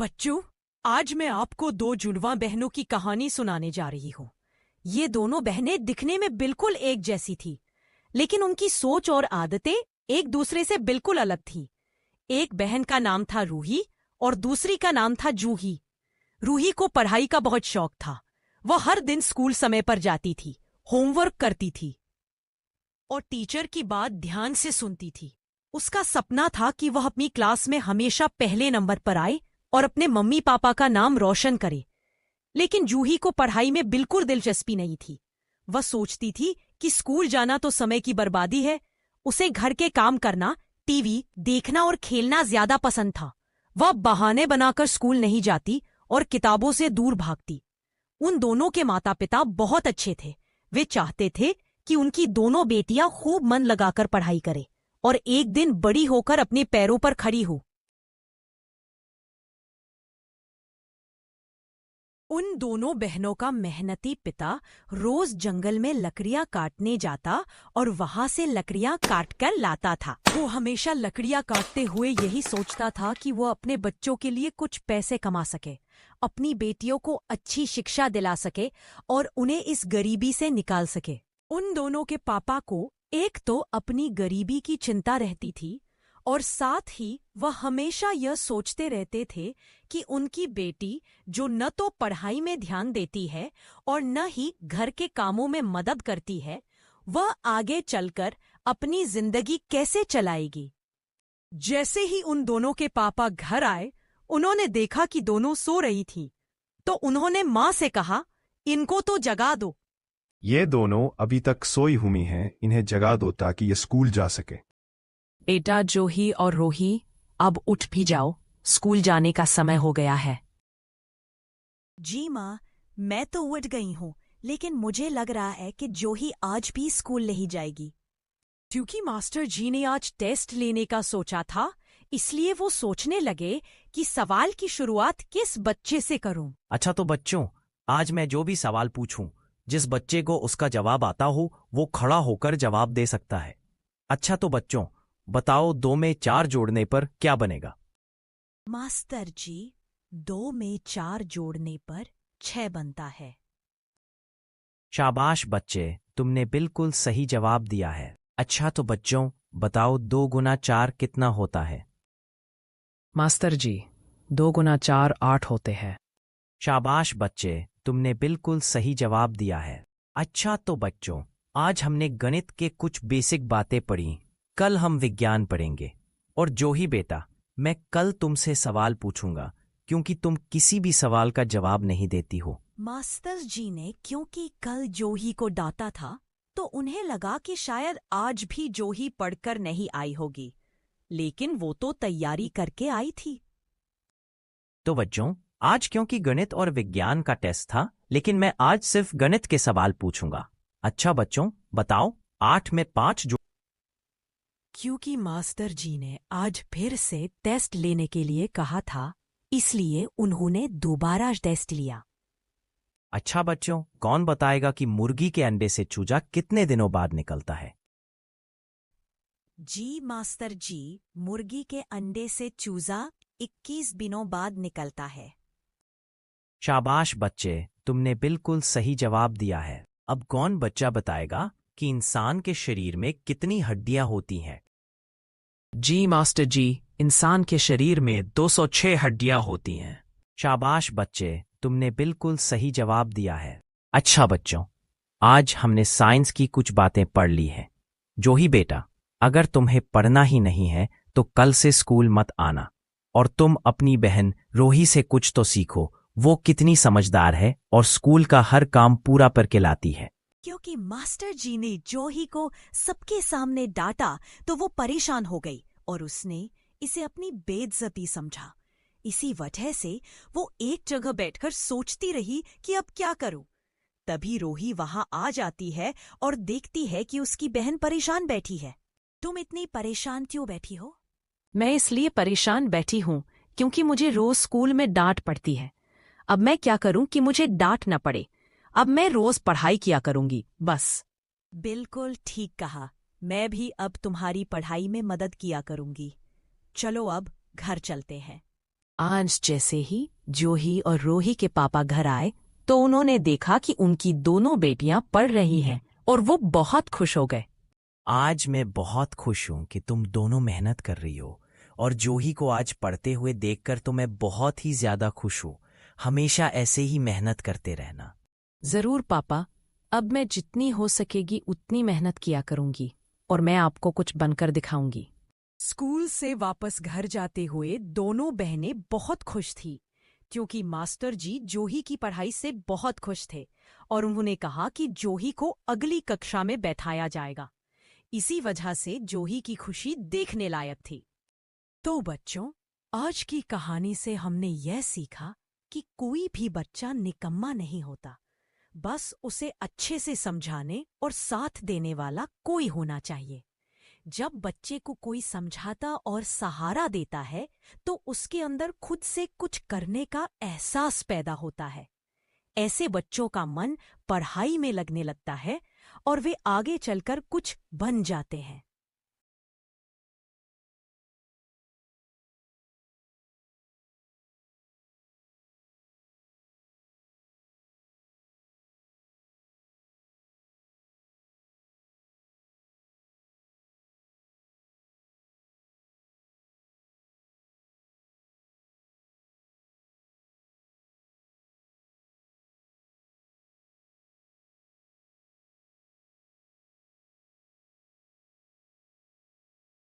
बच्चों, आज मैं आपको दो जुड़वा बहनों की कहानी सुनाने जा रही हूँ। ये दोनों बहनें दिखने में बिल्कुल एक जैसी थी, लेकिन उनकी सोच और आदतें एक दूसरे से बिल्कुल अलग थी। एक बहन का नाम था रूही और दूसरी का नाम था जूही। रूही को पढ़ाई का बहुत शौक था। वह हर दिन स्कूल समय पर जाती थी, होमवर्क करती थी और टीचर की बात ध्यान से सुनती थी। उसका सपना था कि वह अपनी क्लास में हमेशा पहले नंबर पर आए और अपने मम्मी पापा का नाम रोशन करे। लेकिन जूही को पढ़ाई में बिल्कुल दिलचस्पी नहीं थी। वह सोचती थी कि स्कूल जाना तो समय की बर्बादी है। उसे घर के काम करना, टीवी देखना और खेलना ज्यादा पसंद था। वह बहाने बनाकर स्कूल नहीं जाती और किताबों से दूर भागती। उन दोनों के माता पिता बहुत अच्छे थे। वे चाहते थे कि उनकी दोनों बेटियां खूब मन लगाकर पढ़ाई करें और एक दिन बड़ी होकर अपने पैरों पर खड़ी हो। उन दोनों बहनों का मेहनती पिता रोज जंगल में लकड़ियां काटने जाता और वहां से लकड़ियां काटकर लाता था। वो हमेशा लकड़ियां काटते हुए यही सोचता था कि वो अपने बच्चों के लिए कुछ पैसे कमा सके, अपनी बेटियों को अच्छी शिक्षा दिला सके और उन्हें इस गरीबी से निकाल सके। उन दोनों के पापा को एक तो अपनी गरीबी की चिंता रहती थी और साथ ही वह हमेशा यह सोचते रहते थे कि उनकी बेटी, जो न तो पढ़ाई में ध्यान देती है और न ही घर के कामों में मदद करती है, वह आगे चलकर अपनी जिंदगी कैसे चलाएगी। जैसे ही उन दोनों के पापा घर आए, उन्होंने देखा कि दोनों सो रही थीं, तो उन्होंने माँ से कहा, इनको तो जगा दो। ये दोनों अभी तक सोई हुई हैं, इन्हें जगा दो ताकि ये स्कूल जा सके। बेटा जूही और रूही, अब उठ भी जाओ, स्कूल जाने का समय हो गया है। जी माँ, मैं तो उठ गई हूँ, लेकिन मुझे लग रहा है कि जूही आज भी स्कूल नहीं जाएगी। क्योंकि मास्टर जी ने आज टेस्ट लेने का सोचा था, इसलिए वो सोचने लगे कि सवाल की शुरुआत किस बच्चे से करूं। अच्छा तो बच्चों, आज मैं जो भी सवाल पूछूं, जिस बच्चे को उसका जवाब आता हो वो खड़ा होकर जवाब दे सकता है। अच्छा तो बच्चों, बताओ 2 में 4 जोड़ने पर क्या बनेगा? मास्टर जी, 2 में 4 जोड़ने पर 6 बनता है। शाबाश बच्चे, तुमने बिल्कुल सही जवाब दिया है। अच्छा तो बच्चों, बताओ 2 गुना 4 कितना होता है? मास्टर जी, 2 गुना 4 8 होते हैं। शाबाश बच्चे, तुमने बिल्कुल सही जवाब दिया है। अच्छा तो बच्चों, आज हमने गणित के कुछ बेसिक बातें पढ़ी। कल हम विज्ञान पढ़ेंगे। और जो ही बेटा, मैं कल तुमसे सवाल पूछूंगा, क्योंकि तुम किसी भी सवाल का जवाब नहीं देती हो। मास्टर जी ने क्योंकि कल जूही को डांटा था, तो उन्हें लगा कि शायद आज भी जूही पढ़कर नहीं आई होगी, लेकिन वो तो तैयारी करके आई थी। तो बच्चों, आज क्योंकि गणित और विज्ञान का टेस्ट था, लेकिन मैं आज सिर्फ गणित के सवाल पूछूंगा। अच्छा बच्चों, बताओ 8 में 5 जो। क्योंकि मास्टर जी ने आज फिर से टेस्ट लेने के लिए कहा था, इसलिए उन्होंने दोबारा टेस्ट लिया। अच्छा बच्चों, कौन बताएगा कि मुर्गी के अंडे से चूजा कितने दिनों बाद निकलता है? जी मास्टर जी, मुर्गी के अंडे से चूजा 21 दिनों बाद निकलता है। शाबाश बच्चे, तुमने बिल्कुल सही जवाब दिया है। अब कौन बच्चा बताएगा कि इंसान के शरीर में कितनी हड्डियां होती हैं? जी मास्टर जी, इंसान के शरीर में 206 हड्डियां होती हैं। शाबाश बच्चे, तुमने बिल्कुल सही जवाब दिया है। अच्छा बच्चों, आज हमने साइंस की कुछ बातें पढ़ ली हैं। जो ही बेटा, अगर तुम्हें पढ़ना ही नहीं है तो कल से स्कूल मत आना। और तुम अपनी बहन रोही से कुछ तो सीखो। वो कितनी समझदार है और स्कूल का हर काम पूरा करके लाती है। क्योंकि मास्टर जी ने जूही को सबके सामने डांटा, तो वो परेशान हो गई और उसने इसे अपनी बेइज्जती समझा। इसी वजह से वो एक जगह बैठकर सोचती रही कि अब क्या करूं। तभी रोही वहां आ जाती है और देखती है कि उसकी बहन परेशान बैठी है। तुम इतनी परेशान क्यों बैठी हो? मैं इसलिए परेशान बैठी हूँ क्योंकि मुझे रोज स्कूल में डांट पड़ती है। अब मैं क्या करूं कि मुझे डांट न पड़े? अब मैं रोज पढ़ाई किया करूंगी, बस। बिल्कुल ठीक कहा। मैं भी अब तुम्हारी पढ़ाई में मदद किया करूंगी। चलो अब घर चलते हैं। आज जैसे ही जूही और रोही के पापा घर आए तो उन्होंने देखा कि उनकी दोनों बेटियां पढ़ रही हैं और वो बहुत खुश हो गए। आज मैं बहुत खुश हूं कि तुम दोनों मेहनत कर रही हो, और जूही को आज पढ़ते हुए देखकर तो मैं बहुत ही ज्यादा खुश हूं। हमेशा ऐसे ही मेहनत करते रहना। जरूर पापा, अब मैं जितनी हो सकेगी उतनी मेहनत किया करूंगी और मैं आपको कुछ बनकर दिखाऊंगी। स्कूल से वापस घर जाते हुए दोनों बहनें बहुत खुश थीं, क्योंकि मास्टर जी जूही की पढ़ाई से बहुत खुश थे और उन्होंने कहा कि जूही को अगली कक्षा में बैठाया जाएगा। इसी वजह से जूही की खुशी देखने लायक थी। तो बच्चों, आज की कहानी से हमने यह सीखा कि कोई भी बच्चा निकम्मा नहीं होता, बस उसे अच्छे से समझाने और साथ देने वाला कोई होना चाहिए। जब बच्चे को कोई समझाता और सहारा देता है तो उसके अंदर खुद से कुछ करने का एहसास पैदा होता है। ऐसे बच्चों का मन पढ़ाई में लगने लगता है और वे आगे चलकर कुछ बन जाते हैं।